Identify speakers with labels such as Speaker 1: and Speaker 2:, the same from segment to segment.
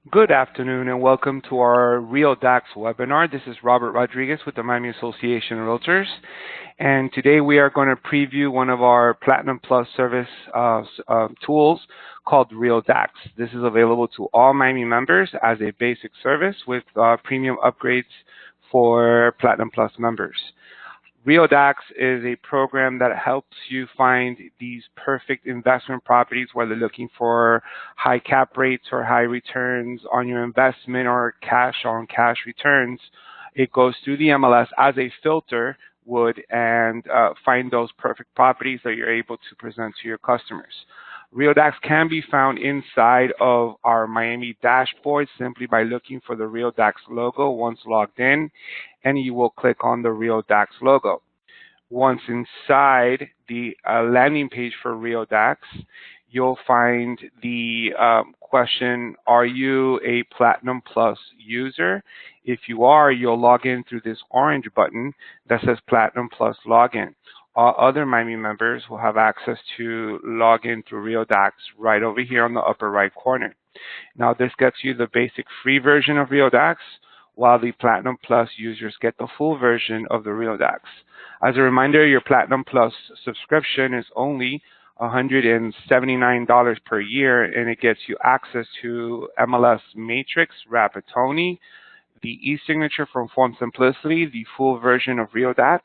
Speaker 1: Good afternoon and welcome to our Real Dax webinar. This is Robert Rodriguez with the Miami Association of Realtors. And today we are going to preview one of our Platinum Plus service tools called Real Dax. This is available to all Miami members as a basic service with premium upgrades for Platinum Plus members. Real Dax is a program that helps you find these perfect investment properties, whether looking for high cap rates or high returns on your investment or cash on cash returns. It goes through the MLS as a filter would and find those perfect properties that you're able to present to your customers. Real Dax can be found inside of our Miami dashboard simply by looking for the Real Dax logo once logged in, and you will click on the Real Dax logo. Once inside the landing page for Real Dax, you'll find the question, are you a Platinum Plus user? If you are, you'll log in through this orange button that says Platinum Plus Login. All other Miami members will have access to log in through Real Dax right over here on the upper right corner. Now this gets you the basic free version of Real Dax, while the Platinum Plus users get the full version of the Real Dax. As a reminder, your Platinum Plus subscription is only $179 per year, and it gets you access to MLS Matrix, Rapid-Tony, the e-signature from Form Simplicity, the full version of Real Dax,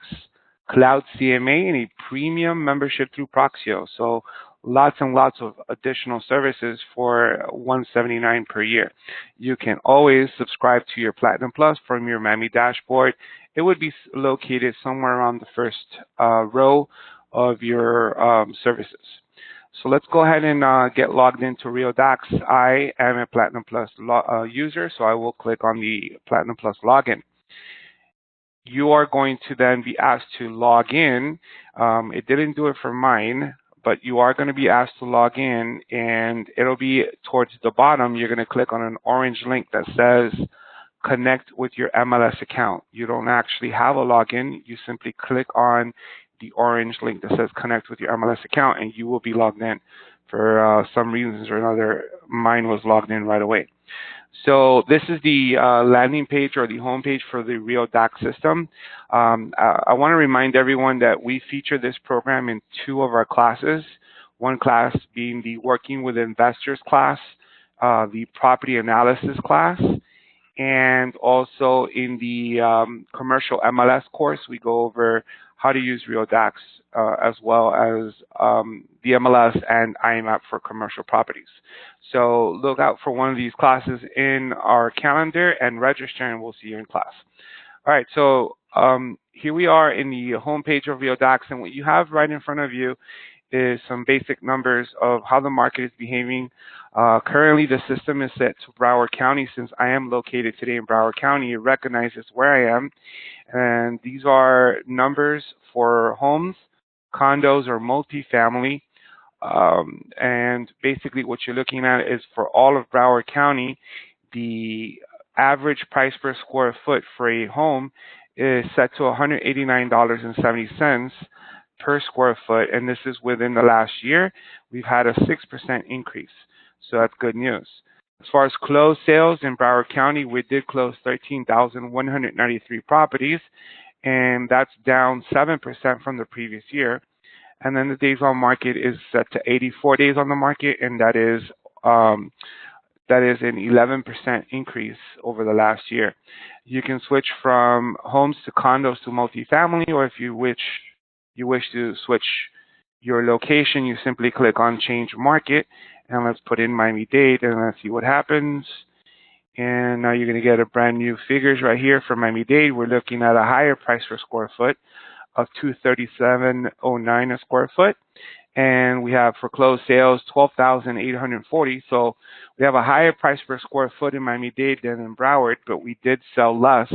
Speaker 1: Cloud CMA, and a premium membership through Proxio. So lots and lots of additional services for $179 per year. You can always subscribe to your Platinum Plus from your Miami dashboard. It would be located somewhere around the first row of your services. So let's go ahead and get logged into Real Dax. I am a Platinum Plus user, so I will click on the Platinum Plus login. You are going to then be asked to log in. It didn't do it for mine, but you are going to be asked to log in, and it'll be towards the bottom. You're going to click on an orange link that says connect with your MLS account. You don't actually have a login. You simply click on the orange link that says connect with your MLS account, and you will be logged in. For some reasons or another, mine was logged in right away. So this is the landing page or the home page for the Real Dax system. I want to remind everyone that we feature this program in two of our classes. One class being the Working with Investors class, the Property Analysis class, and also in the Commercial MLS course, we go over how to use Real Dax as well as the MLS and IMAP for commercial properties. So look out for one of these classes in our calendar and register, and we'll see you in class. All right, so here we are in the home page of Real Dax, and what you have right in front of you is some basic numbers of how the market is behaving. Currently, the system is set to Broward County. Since I am located today in Broward County, it recognizes where I am. And these are numbers for homes, condos, or multifamily. And basically what you're looking at is for all of Broward County, the average price per square foot for a home is set to $189.70 per square foot, and this is within the last year. We've had a 6% increase, so that's good news. As far as closed sales in Broward County, we did close 13,193 properties, and that's down 7% from the previous year. And then the days on market is set to 84 days on the market, and that is an 11% increase over the last year. You can switch from homes to condos to multifamily, or if you wish to switch your location, you simply click on change market, and let's put in Miami-Dade, and let's see what happens. And now you're going to get a brand new figures right here for Miami-Dade. We're looking at a higher price per square foot of $237.09 a square foot, and we have for closed sales 12,840. So we have a higher price per square foot in Miami-Dade than in Broward, but we did sell less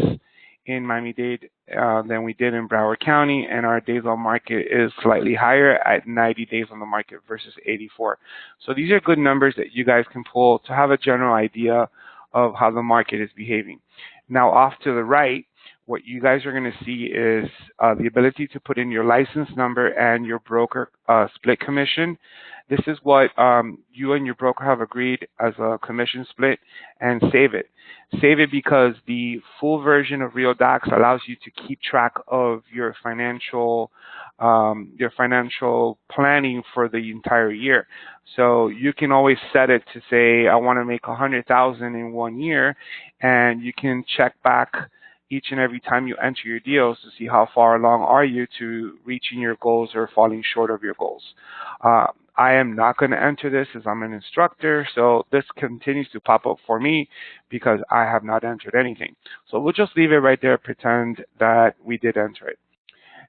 Speaker 1: in Miami-Dade than we did in Broward County, and our days on market is slightly higher at 90 days on the market versus 84. So these are good numbers that you guys can pull to have a general idea of how the market is behaving. Now off to the right, what you guys are going to see is the ability to put in your license number and your broker split commission. This is what you and your broker have agreed as a commission split, and save it. Save it because the full version of Real Dax allows you to keep track of your financial planning for the entire year. So you can always set it to say, I want to make 100,000 in 1 year, and you can check back each and every time you enter your deals to see how far along are you to reaching your goals or falling short of your goals. I am not going to enter this as I'm an instructor, so this continues to pop up for me because I have not entered anything. So we'll just leave it right there, pretend that we did enter it.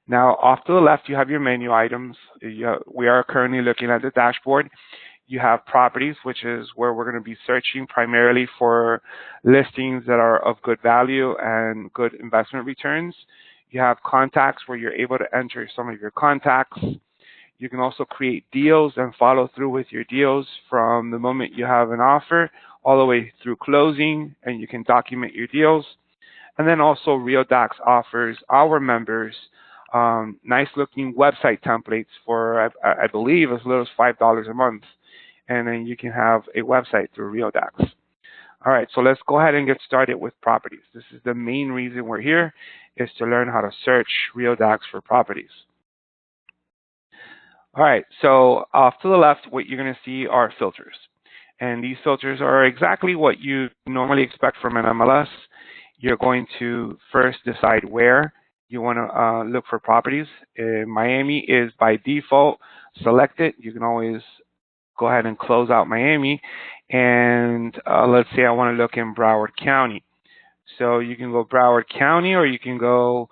Speaker 1: Now, off to the left, you have your menu items. We are currently looking at the dashboard. You have properties, which is where we're going to be searching primarily for listings that are of good value and good investment returns. You have contacts, where you're able to enter some of your contacts. You can also create deals and follow through with your deals from the moment you have an offer all the way through closing, and you can document your deals. And then also Real Dax offers our members nice looking website templates for, I believe, as little as $5 a month. And then you can have a website through Real Dax. All right, so let's go ahead and get started with properties. This is the main reason we're here, is to learn how to search Real Dax for properties. All right, so off to the left, what you're going to see are filters. And these filters are exactly what you normally expect from an MLS. You're going to first decide where you want to look for properties. Miami is by default selected. You can always go ahead and close out Miami. And let's say I want to look in Broward County. So you can go Broward County, or you can go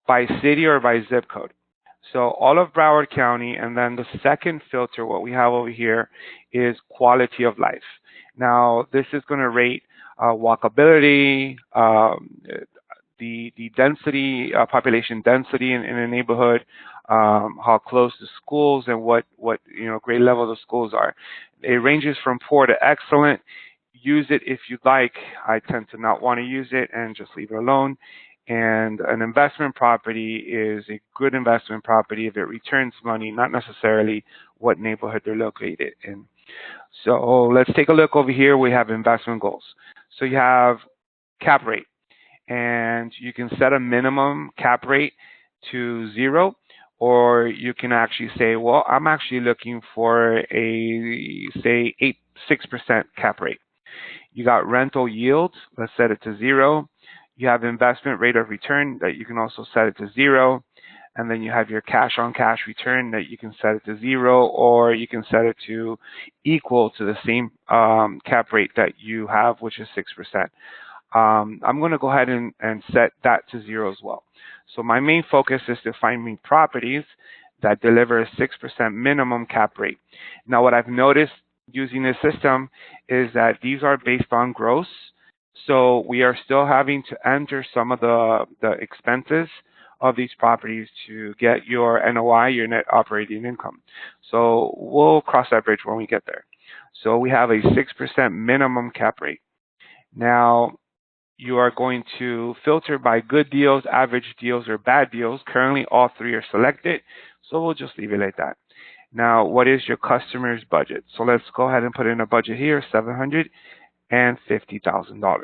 Speaker 1: by city or by zip code. So all of Broward County, and then the second filter, what we have over here, is quality of life. Now, this is going to rate walkability, the density, population density in a neighborhood, how close to schools, and what grade level the schools are. It ranges from poor to excellent. Use it if you'd like. I tend to not want to use it and just leave it alone. And an investment property is a good investment property if it returns money, not necessarily what neighborhood they're located in. So let's take a look over here. We have investment goals. So you have cap rate, and you can set a minimum cap rate to 0, or you can actually say, well, I'm actually looking for a, say, 6% cap rate. You got rental yield. Let's set it to 0. You have investment rate of return that you can also set it to 0. And then you have your cash on cash return that you can set it to 0, or you can set it to equal to the same cap rate that you have, which is 6%. I'm going to go ahead and set that to 0 as well. So my main focus is to find me properties that deliver a 6% minimum cap rate. Now, what I've noticed using this system is that these are based on gross. So we are still having to enter some of the expenses of these properties to get your NOI, your net operating income. So we'll cross that bridge when we get there. So we have a 6% minimum cap rate. Now, you are going to filter by good deals, average deals, or bad deals. Currently, all 3 are selected, so we'll just leave it like that. Now, what is your customer's budget? So let's go ahead and put in a budget here, $750,000.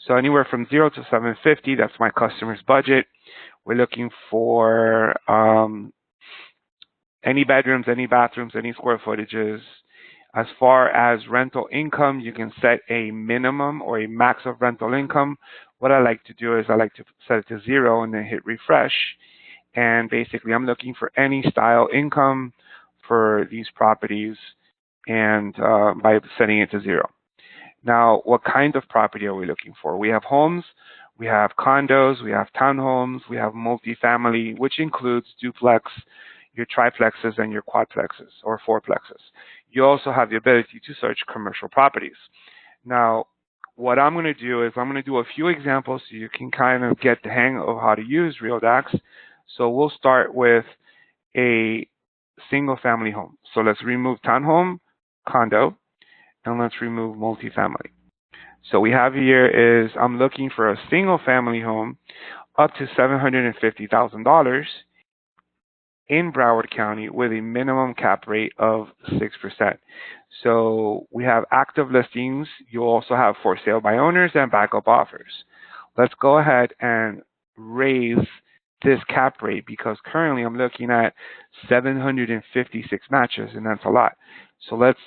Speaker 1: So anywhere from 0 to 750, that's my customer's budget. We're looking for any bedrooms, any bathrooms, any square footages. As far as rental income, you can set a minimum or a max of rental income. What I like to do is I like to set it to 0 and then hit refresh. And basically, I'm looking for any style income for these properties, and by setting it to 0. Now, what kind of property are we looking for? We have homes, we have condos, we have townhomes, we have multifamily, which includes duplex, your triplexes, and your quadplexes or fourplexes. You also have the ability to search commercial properties. Now, what I'm going to do is I'm going to do a few examples so you can kind of get the hang of how to use Real Dax. So we'll start with a single family home. So let's remove townhome, condo, and let's remove multifamily. So we have here is I'm looking for a single family home up to $750,000 in Broward County with a minimum cap rate of 6%. So we have active listings. You also have for sale by owners and backup offers. Let's go ahead and raise this cap rate because currently I'm looking at 756 matches, and that's a lot. So let's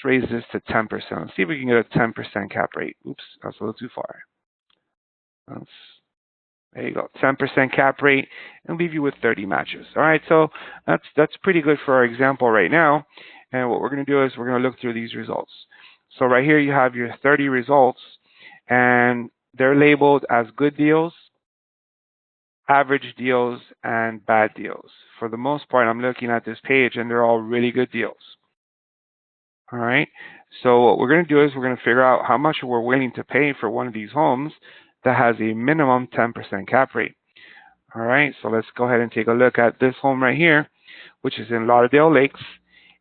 Speaker 1: raise this to 10%. Let's see if we can get a 10% cap rate. Oops, that's a little too far. There you go, 10% cap rate, and leave you with 30 matches. All right, so that's pretty good for our example right now. And what we're going to do is we're going to look through these results. So right here you have your 30 results, and they're labeled as good deals, average deals, and bad deals. For the most part, I'm looking at this page, and they're all really good deals. All right, so what we're going to do is we're going to figure out how much we're willing to pay for one of these homes that has a minimum 10% cap rate. All right, so let's go ahead and take a look at this home right here, which is in Lauderdale Lakes,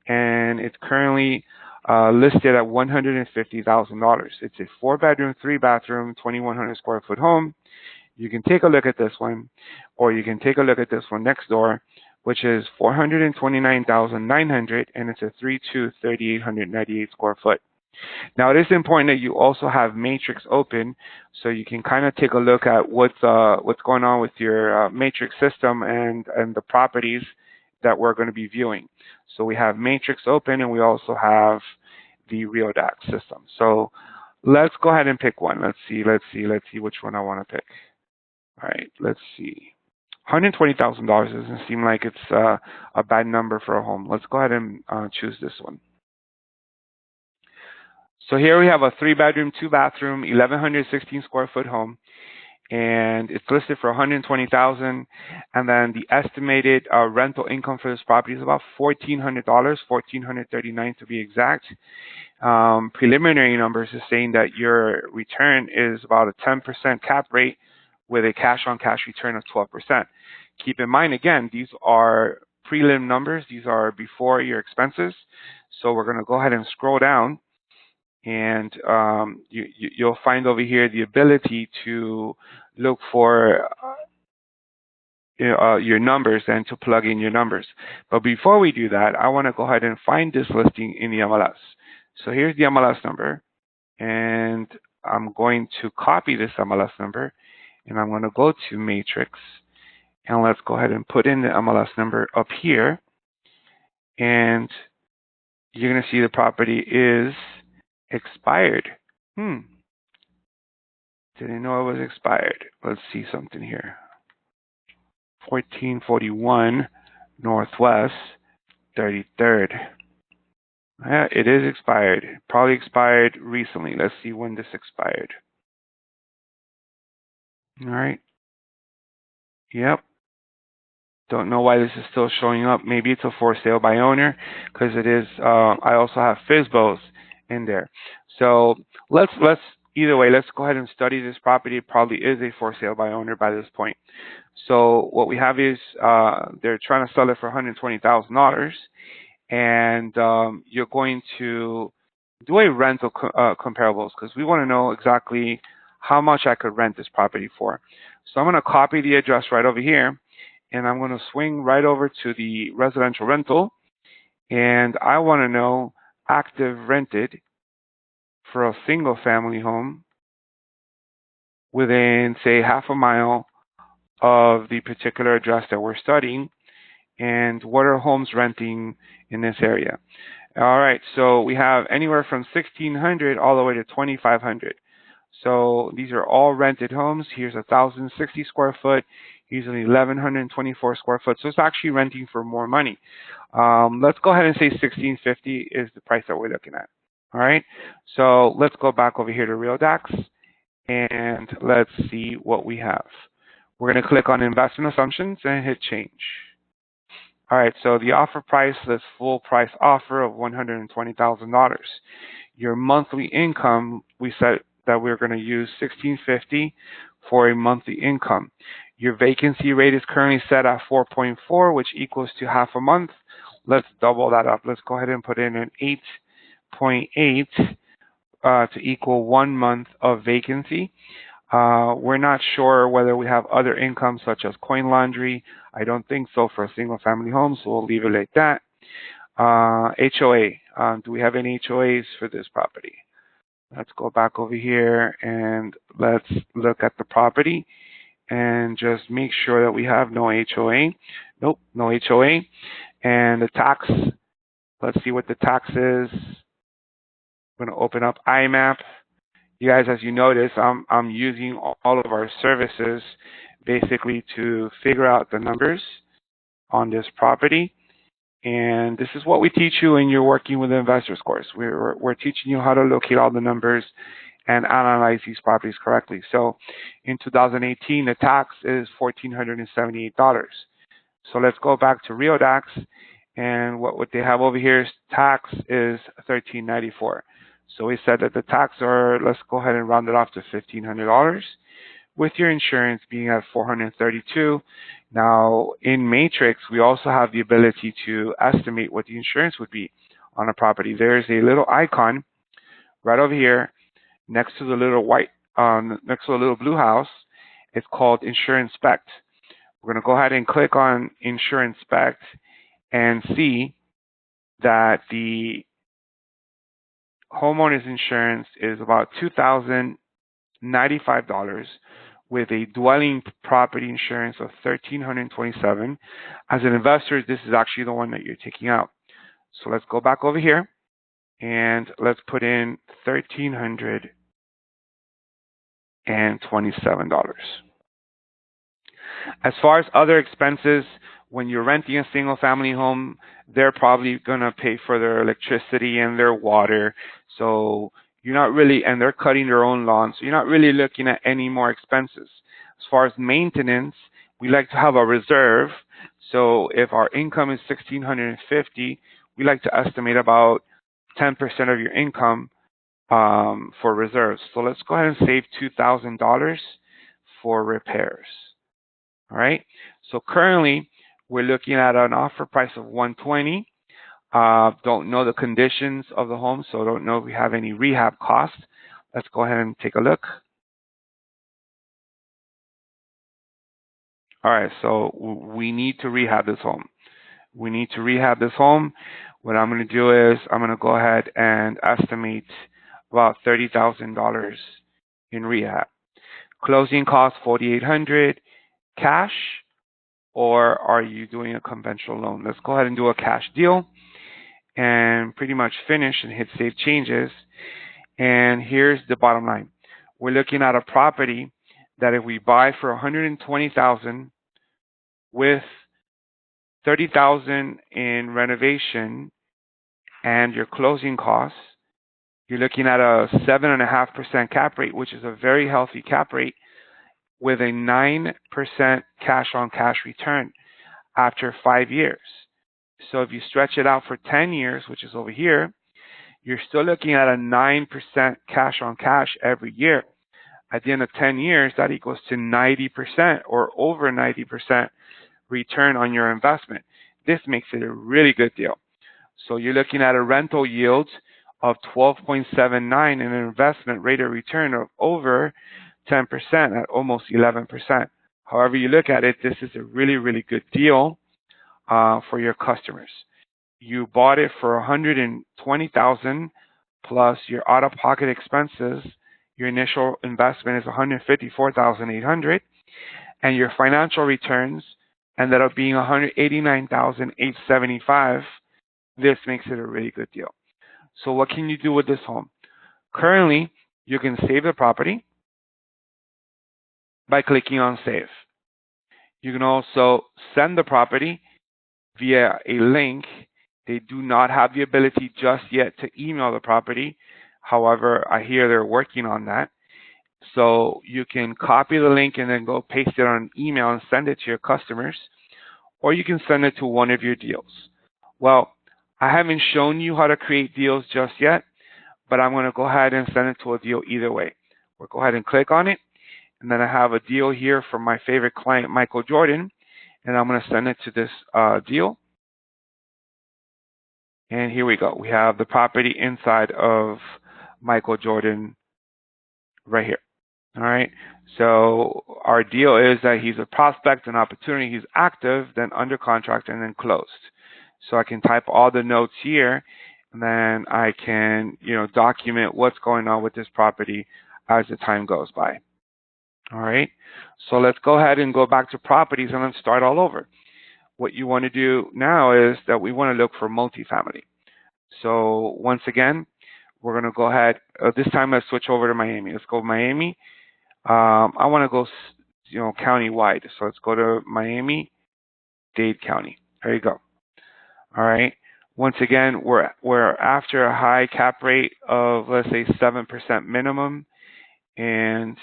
Speaker 1: and it's currently listed at $150,000. It's a 4-bedroom, 3-bathroom, 2,100 square foot home. You can take a look at this one, or you can take a look at this one next door, which is $429,900, and it's a 3-2, 3,898 square foot. Now, it is important that you also have Matrix open, so you can kind of take a look at what's going on with your Matrix system and the properties that we're going to be viewing. So we have Matrix open, and we also have the Real Dax system. So let's go ahead and pick one. Let's see which one I want to pick. All right, let's see. $120,000 doesn't seem like it's a bad number for a home. Let's go ahead and choose this one. So here we have a 3-bedroom, 2-bathroom, 1,116 square foot home, and it's listed for $120,000. And then the estimated rental income for this property is about $1,400, $1,439 to be exact. Preliminary numbers is saying that your return is about a 10% cap rate with a cash-on-cash return of 12%. Keep in mind, again, these are prelim numbers. These are before your expenses. So we're going to go ahead and scroll down, and you'll find over here the ability to look for your numbers and to plug in your numbers. But before we do that, I want to go ahead and find this listing in the MLS. So here's the MLS number, and I'm going to copy this MLS number, and I'm going to go to Matrix, and let's go ahead and put in the MLS number up here, and you're going to see the property is expired. Didn't know it was expired. Let's see something here. 1441 Northwest 33rd. Yeah, it is expired. Probably expired recently. Let's see when this expired. All right. Yep. Don't know why this is still showing up. Maybe it's a for sale by owner, because it is. I also have FSBOs in there. So let's either way, let's go ahead and study this property. It probably is a for sale by owner by this point. So what we have is they're trying to sell it for $120,000, and you're going to do a rental comparables, because we want to know exactly how much I could rent this property for. So I'm going to copy the address right over here, and I'm going to swing right over to the residential rental, and I want to know active rented for a single family home within, say, half a mile of the particular address that we're studying, and what are homes renting in this area. All right, so we have anywhere from 1,600 all the way to 2,500. So these are all rented homes. Here's 1,060 square foot. Here's an 1,124 square foot. So it's actually renting for more money. Let's go ahead and say 1,650 is the price that we're looking at. All right, so let's go back over here to Real Dax, and let's see what we have. We're going to click on investment assumptions and hit change. All right, so the offer price, this full price offer of $120,000. Your monthly income, we said that we're going to use $1,650 for a monthly income. Your vacancy rate is currently set at 4.4, which equals to half a month. Let's double that up. Let's go ahead and put in an 8.8 to equal 1 month of vacancy. We're not sure whether we have other income such as coin laundry. I don't think so for a single family home, so we'll leave it like that. HOA. Do we have any HOAs for this property? Let's go back over here and let's look at the property and just make sure that we have no HOA. Nope, no HOA. And the tax, let's see what the tax is. I'm going to open up IMAP. You guys, as you notice, I'm using all of our services basically to figure out the numbers on this property. And this is what we teach you when you're working with the investors course. We're teaching you how to locate all the numbers and analyze these properties correctly. So in 2018, the tax is $1,478. So let's go back to Real Dax, and what they have over here is tax is $1,394. So we said that the tax are, let's go ahead and round it off to $1,500, with your insurance being at $432. Now in Matrix, we also have the ability to estimate what the insurance would be on a property. There's a little icon right over here next to the little next to the little blue house. It's called Insurance Spect. We're going to go ahead and click on Insurance Spect and see that the homeowner's insurance is about $2,095 with a dwelling property insurance of $1,327. As an investor, this is actually the one that you're taking out. So let's go back over here and let's put in $1,327. As far as other expenses, when you're renting a single family home, they're probably going to pay for their electricity and their water. So you're not really, and they're cutting their own lawn. So you're not really looking at any more expenses. As far as maintenance, we like to have a reserve. So if our income is $1,650, we like to estimate about 10% of your income for reserves. So let's go ahead and save $2,000 for repairs. All right. So currently, we're looking at an offer price of $120. Don't know the conditions of the home, so don't know if we have any rehab costs. Let's go ahead and take a look. All right. So we need to rehab this home. We need to rehab this home. What I'm going to do is I'm going to go ahead and estimate about $30,000 in rehab. Closing costs $4,800. Cash, or are you doing a conventional loan? Let's go ahead and do a cash deal and pretty much finish and hit save changes. And here's the bottom line. We're looking at a property that if we buy for $120,000 with $30,000 in renovation and your closing costs, you're looking at a 7.5% cap rate, which is a very healthy cap rate, with a 9% cash on cash return after 5 years. So if you stretch it out for 10 years, which is over here, you're still looking at a 9% cash on cash every year. At the end of 10 years, that equals to 90% or over 90% return on your investment. This makes it a really good deal. So you're looking at a rental yield of 12.79 and an investment rate of return of over 10% at almost 11%. However you look at it, this is a really, really good deal for your customers. You bought it for $120,000 plus your out-of-pocket expenses. Your initial investment is $154,800, and your financial returns ended up being $189,875. This makes it a really good deal. So what can you do with this home? Currently, you can save the property by clicking on save. You can also send the property via a link. They do not have the ability just yet to email the property. However, I hear they're working on that. So you can copy the link and then go paste it on an email and send it to your customers, or you can send it to one of your deals. Well, I haven't shown you how to create deals just yet, but I'm going to go ahead and send it to a deal either way. We'll go ahead and click on it. And then I have a deal here from my favorite client, Michael Jordan, and I'm going to send it to this deal. And here we go. We have the property inside of Michael Jordan right here. All right. So our deal is that he's a prospect, an opportunity, he's active, then under contract, and then closed. So I can type all the notes here, and then I can, document what's going on with this property as the time goes by. All right. So let's go ahead and go back to properties and let's start all over. What you want to do now is that we want to look for multifamily. So once again, we're going to go ahead. This time let's switch over to Miami. Let's go Miami. I want to go, county-wide. So let's go to Miami-Dade County. There you go. All right. Once again, we're after a high cap rate of, let's say, 7% minimum. And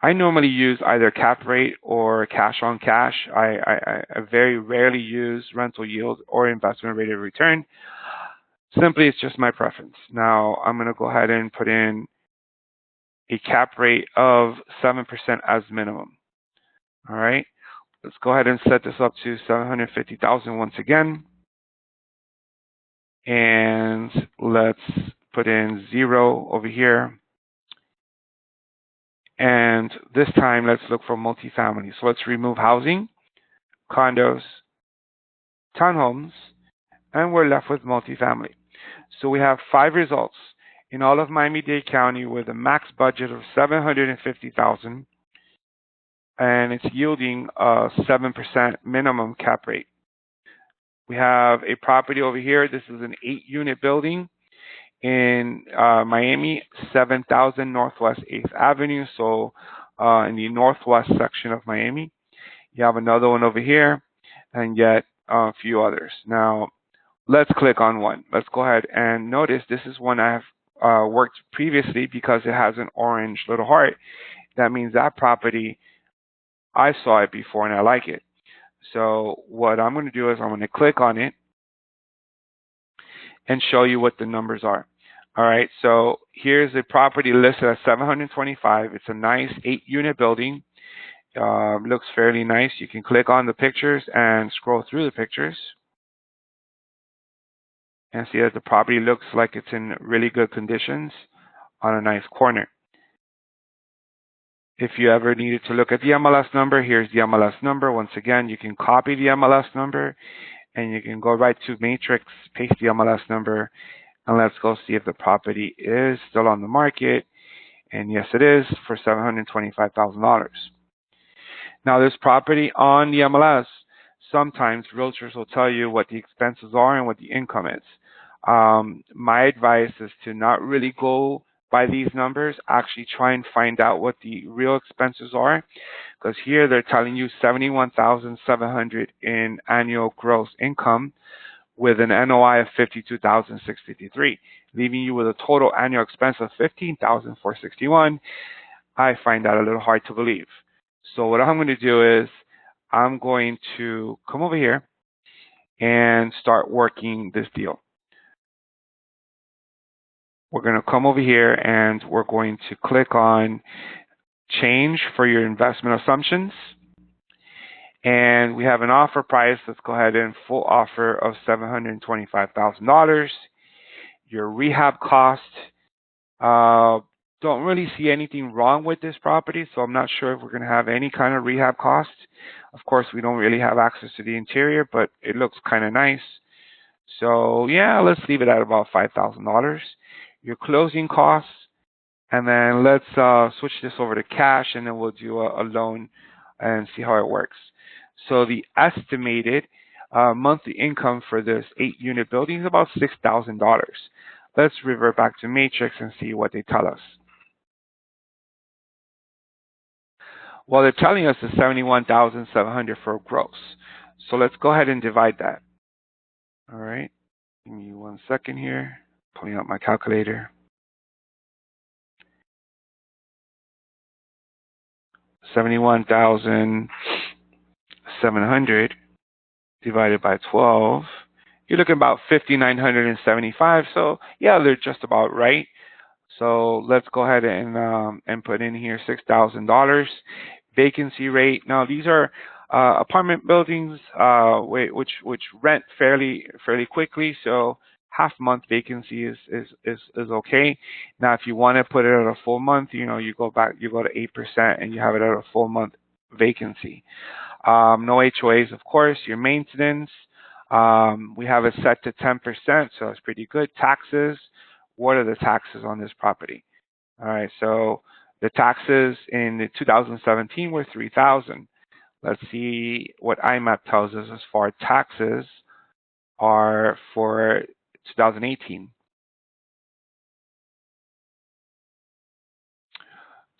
Speaker 1: I normally use either cap rate or cash on cash. I very rarely use rental yield or investment rate of return. Simply, it's just my preference. Now, I'm going to go ahead and put in a cap rate of 7% as minimum. All right. Let's go ahead and set this up to 750,000 once again. And let's put in 0 over here. And this time, let's look for multifamily. So let's remove housing, condos, townhomes, and we're left with multifamily. So we have 5 results in all of Miami-Dade County with a max budget of $750,000, and it's yielding a 7% minimum cap rate. We have a property over here. This is an 8-unit building in Miami, 7000 Northwest 8th Avenue, so in the northwest section of Miami. You have another one over here, and yet a few others. Now, let's click on one. Let's go ahead and notice this is one I have worked previously because it has an orange little heart. That means that property, I saw it before and I like it. So what I'm going to do is I'm going to click on it and show you what the numbers are. All right, so here's a property listed at $725. It's a nice 8-unit building. Looks fairly nice. You can click on the pictures and scroll through the pictures and see that the property looks like it's in really good conditions on a nice corner. If you ever needed to look at the MLS number, here's the MLS number. Once again, you can copy the MLS number and you can go right to Matrix, paste the MLS number, and let's go see if the property is still on the market. And yes, it is for $725,000. Now, this property on the MLS, sometimes realtors will tell you what the expenses are and what the income is. My advice is to not really go by these numbers. Actually try and find out what the real expenses are, because here they're telling you $71,700 in annual gross income with an NOI of $52,653, leaving you with a total annual expense of $15,461. I find that a little hard to believe. So what I'm going to do is I'm going to come over here and start working this deal. We're going to come over here and we're going to click on change for your investment assumptions. And we have an offer price. Let's go ahead and full offer of $725,000. Your rehab cost, don't really see anything wrong with this property, so I'm not sure if we're going to have any kind of rehab cost. Of course, we don't really have access to the interior, but it looks kind of nice. So yeah, let's leave it at about $5,000. Your closing costs, and then let's switch this over to cash, and then we'll do a loan and see how it works. So the estimated monthly income for this 8-unit building is about $6,000. Let's revert back to Matrix and see what they tell us. Well, they're telling us it's $71,700 for gross. So let's go ahead and divide that. All right. Give me 1 second here. Pulling out my calculator. 71,700 divided by 12. You're looking about 5,975. So yeah, they're just about right. So let's go ahead and put in here $6,000 vacancy rate. Now these are apartment buildings which rent fairly quickly. So half-month vacancy is okay. Now, if you want to put it at a full month, you go to 8% and you have it at a full month vacancy. No HOAs, of course. Your maintenance, we have it set to 10%, so it's pretty good. Taxes, what are the taxes on this property? All right, so the taxes in 2017 were $3,000. Let's see what IMAP tells us as far as taxes are for 2018.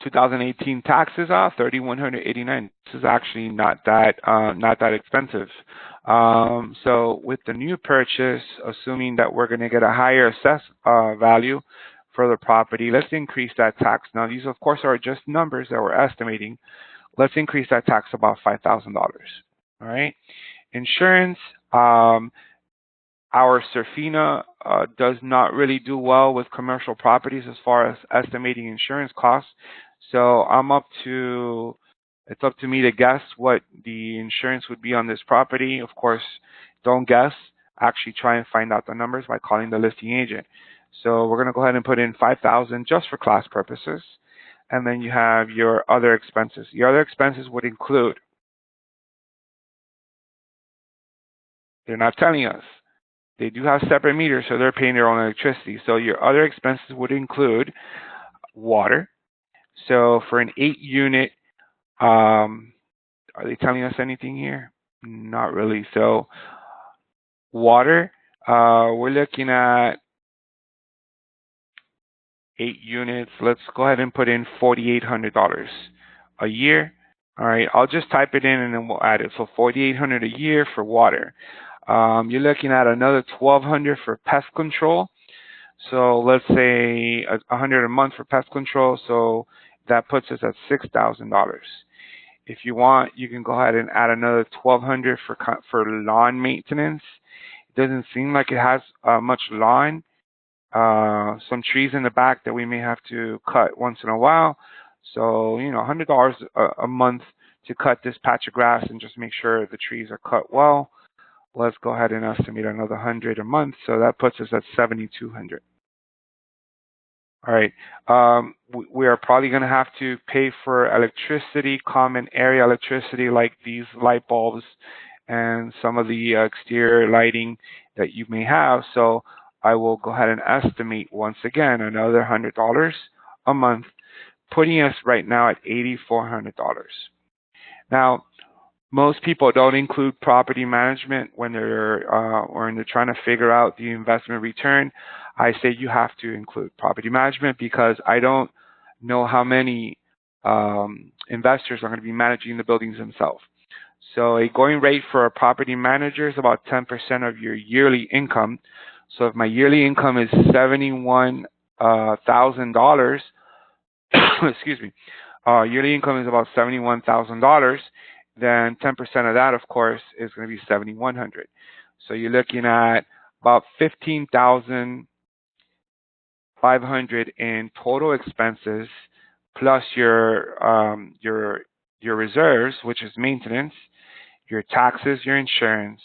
Speaker 1: 2018 taxes are $3,189. This is actually not that expensive. So with the new purchase, assuming that we're going to get a higher assessed value for the property, let's increase that tax. Now, these of course are just numbers that we're estimating. Let's increase that tax about $5,000. All right. Insurance. Our Surfina does not really do well with commercial properties as far as estimating insurance costs. So it's up to me to guess what the insurance would be on this property. Of course, don't guess. Actually try and find out the numbers by calling the listing agent. So we're going to go ahead and put in $5,000 just for class purposes. And then you have your other expenses. Your other expenses would include, they're not telling us. They do have separate meters, so they're paying their own electricity. So your other expenses would include water. So for an 8-unit, are they telling us anything here? Not really. So water, we're looking at 8 units. Let's go ahead and put in $4,800 a year. All right, I'll just type it in and then we'll add it. So $4,800 a year for water. You're looking at another $1,200 for pest control. So let's say $100 a month for pest control. So that puts us at $6,000. If you want, you can go ahead and add another $1,200 for lawn maintenance. It doesn't seem like it has much lawn. Some trees in the back that we may have to cut once in a while. So, $100 a month to cut this patch of grass and just make sure the trees are cut well. Let's go ahead and estimate another $100 a month. So that puts us at $7,200. All right. We are probably going to have to pay for electricity, common area electricity, like these light bulbs and some of the exterior lighting that you may have. So I will go ahead and estimate once again another $100 a month, putting us right now at $8,400. Now, most people don't include property management when they're trying to figure out the investment return. I say you have to include property management because I don't know how many investors are going to be managing the buildings themselves. So a going rate for a property manager is about 10% of your yearly income. So if my yearly income is $71,000, excuse me, yearly income is about $71,000, then 10% of that, of course, is going to be $7,100. So you're looking at about $15,500 in total expenses, plus your reserves, which is maintenance, your taxes, your insurance,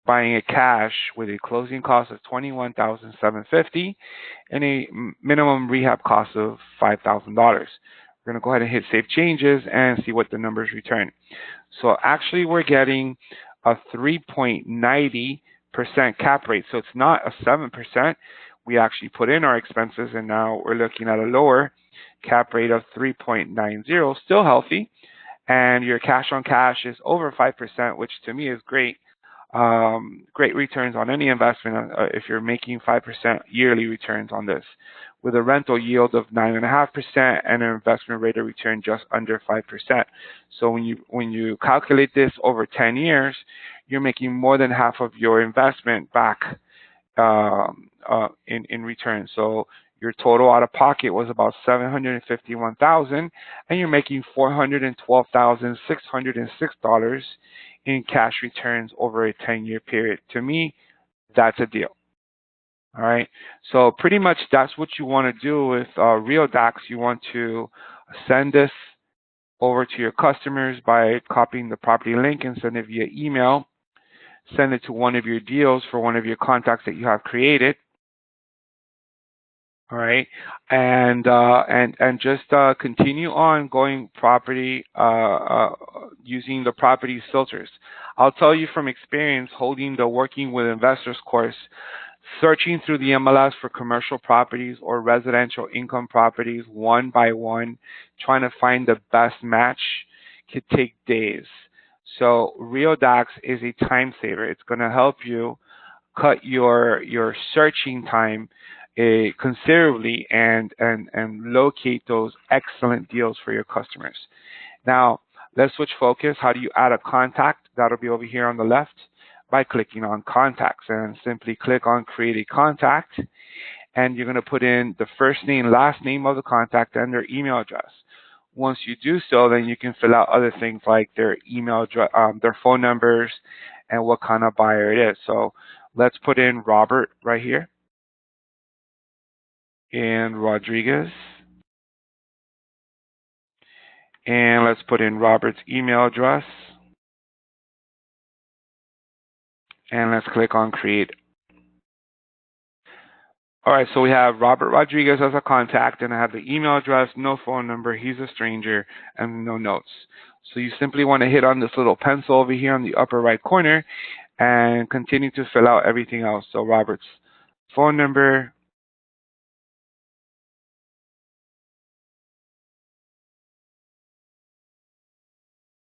Speaker 1: buying it cash with a closing cost of $21,750 and a minimum rehab cost of $5,000. We're going to go ahead and hit Save Changes and see what the numbers return. So actually we're getting a 3.90% cap rate. So it's not a 7%. We actually put in our expenses and now we're looking at a lower cap rate of 3.90, still healthy. And your cash on cash is over 5%, which to me is great. Great returns on any investment if you're making 5% yearly returns on this, with a rental yield of 9.5% and an investment rate of return just under 5%. So when you calculate this over 10 years, you're making more than half of your investment back in return. So your total out of pocket was about $751,000, and you're making $412,606 in cash returns over a 10-year period. To me, that's a deal. All right. So pretty much that's what you want to do with Real Dax. You want to send this over to your customers by copying the property link and send it via email send it to one of your deals for one of your contacts that you have created. All right, and just continue on going property using the properties filters. I'll tell you from experience, holding the Working with Investors course, searching through the MLS for commercial properties or residential income properties one by one, trying to find the best match could take days. So Real Dax is a time saver. It's going to help you cut your searching time considerably and locate those excellent deals for your customers. Now, let's switch focus. How do you add a contact? That'll be over here on the left by clicking on contacts, and simply click on create a contact, and you're going to put in the first name, last name of the contact and their email address. Once you do so, then you can fill out other things like their email address, their phone numbers, and what kind of buyer it is. So let's put in Robert right here and Rodriguez. And let's put in Robert's email address. And let's click on create. All right, so we have Robert Rodriguez as a contact, and I have the email address, no phone number, he's a stranger, and no notes. So you simply want to hit on this little pencil over here on the upper right corner and continue to fill out everything else. So Robert's phone number,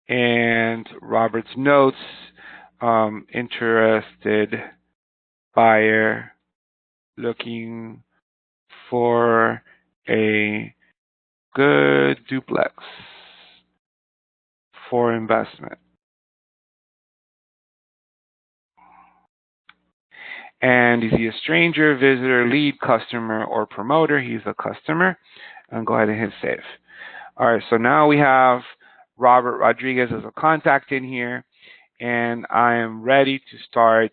Speaker 1: and Robert's notes, interested buyer looking for a good duplex for investment. And is he a stranger, visitor, lead, customer, or promoter? He's a customer. And go ahead and hit save. All right, so now we have Robert Rodriguez as a contact in here, and I am ready to start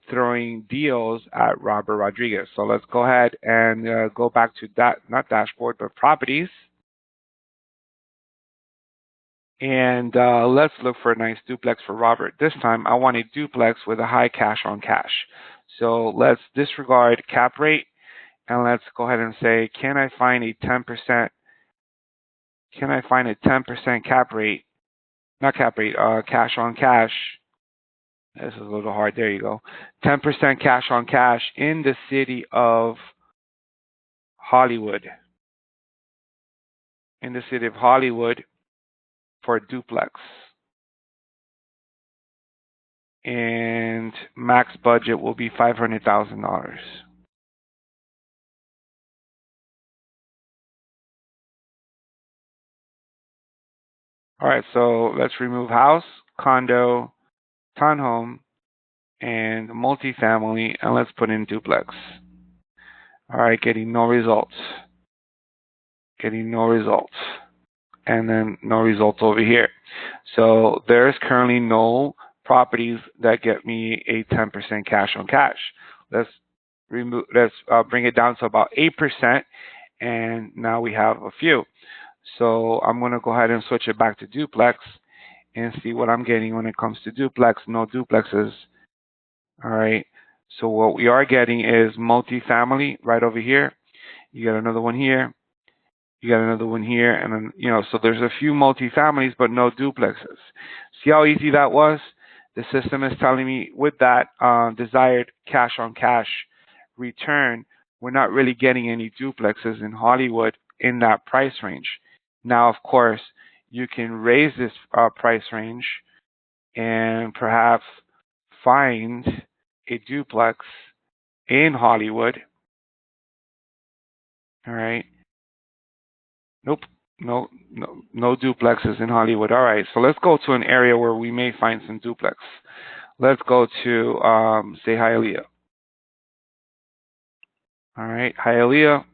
Speaker 1: throwing deals at Robert Rodriguez. So let's go ahead and go back to that, not dashboard, but properties. And let's look for a nice duplex for Robert. This time I want a duplex with a high cash on cash. So let's disregard cap rate, and let's go ahead and say, can I find a 10%? Can I find a 10% cap rate? Not cap rate, cash on cash. This is a little hard. There you go. 10% cash on cash in the city of Hollywood. In the city of Hollywood for a duplex. And max budget will be $500,000. All right, so let's remove house, condo, townhome, and multifamily, and let's put in duplex. All right, getting no results. Getting no results. And then no results over here. So there's currently no properties that get me a 10% cash on cash. Let's bring it down to about 8%, and now we have a few. So I'm going to go ahead and switch it back to duplex and see what I'm getting when it comes to duplex. No duplexes. All right. So what we are getting is multifamily right over here. You got another one here. You got another one here, and then, so there's a few multifamilies, but no duplexes. See how easy that was? The system is telling me with that desired cash on cash return, we're not really getting any duplexes in Hollywood in that price range. Now, of course, you can raise this price range and perhaps find a duplex in Hollywood. All right. Nope. No duplexes in Hollywood. All right. So let's go to an area where we may find some duplex. Let's go to, say, Hialeah. All right. Hialeah.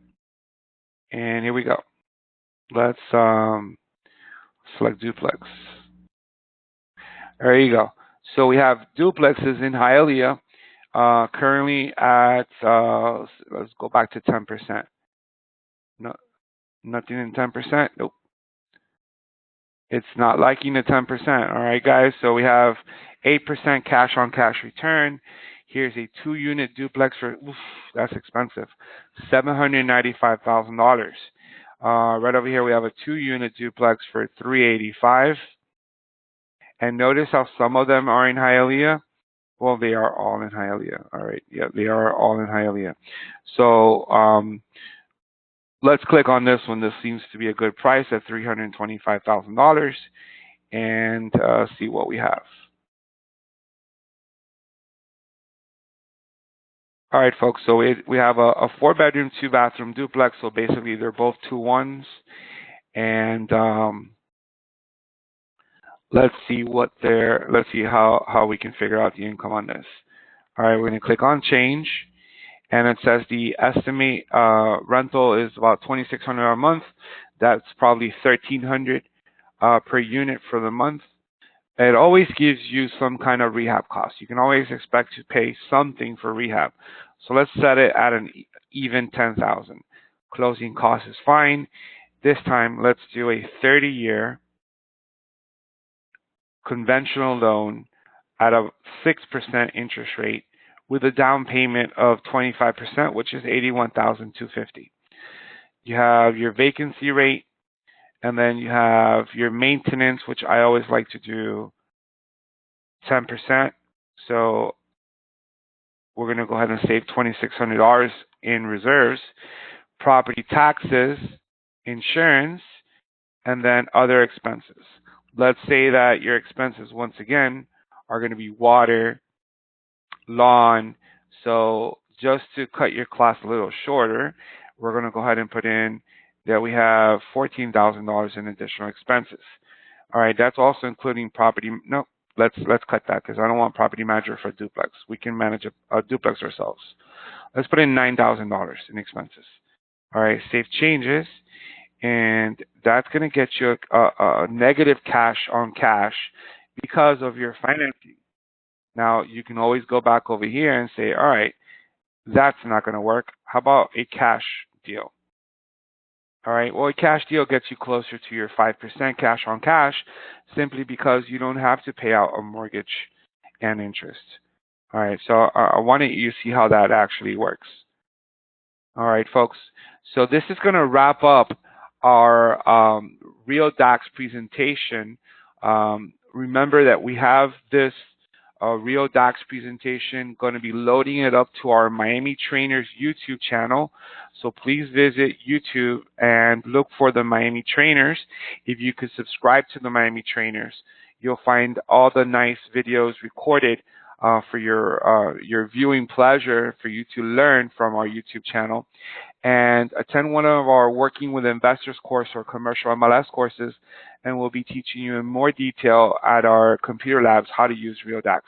Speaker 1: And here we go. Let's select duplex. There you go. So we have duplexes in Hialeah currently at, let's go back to 10%. No, nothing in 10%. Nope. It's not liking the 10%. All right, guys. So we have 8% cash on cash return. Here's a 2-unit duplex for, that's expensive, $795,000. Right over here we have a 2-unit duplex for $385,000. And notice how some of them are in Hialeah. Well, they are all in Hialeah. All right, yeah, they are all in Hialeah. So let's click on this one. This seems to be a good price at $325,000, and see what we have. All right, folks. So we have a 4-bedroom, 2-bathroom duplex. So basically, they're both 2-1s, and let's see how we can figure out the income on this. All right, we're going to click on change, and it says the estimate rental is about $2,600 a month. That's probably $1,300 per unit for the month. It always gives you some kind of rehab cost. You can always expect to pay something for rehab. So let's set it at an even $10,000. Closing cost is fine. This time, let's do a 30-year conventional loan at a 6% interest rate with a down payment of 25%, which is $81,250. You have your vacancy rate, and then you have your maintenance, which I always like to do 10%. So we're going to go ahead and save $2,600 in reserves, property taxes, insurance, and then other expenses. Let's say that your expenses, once again, are going to be water, lawn. So just to cut your class a little shorter, we're going to go ahead and put in that we have $14,000 in additional expenses. All right, that's also including property. No, let's cut that because I don't want property manager for a duplex. We can manage a duplex ourselves. Let's put in $9,000 in expenses. All right, save changes, and that's going to get you a negative cash on cash because of your financing. Now, you can always go back over here and say, all right, that's not going to work. How about a cash deal? All right, well, a cash deal gets you closer to your 5% cash on cash simply because you don't have to pay out a mortgage and interest. All right, so I wanted you to see how that actually works. All right, folks. So this is going to wrap up our Real Dax presentation. Remember that we have this Real Dax presentation going to be loading it up to our Miami Trainers YouTube channel. So please visit YouTube and look for the Miami Trainers. If you could subscribe to the Miami Trainers, you'll find all the nice videos recorded for your viewing pleasure, for you to learn from our YouTube channel. And attend one of our Working with Investors course or commercial MLS courses, and we'll be teaching you in more detail at our computer labs how to use Real Dax.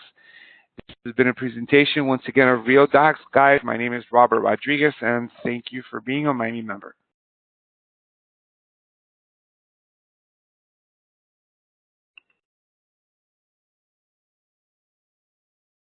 Speaker 1: This has been a presentation once again of Real Dax. Guys, my name is Robert Rodriguez, and thank you for being a Miami member.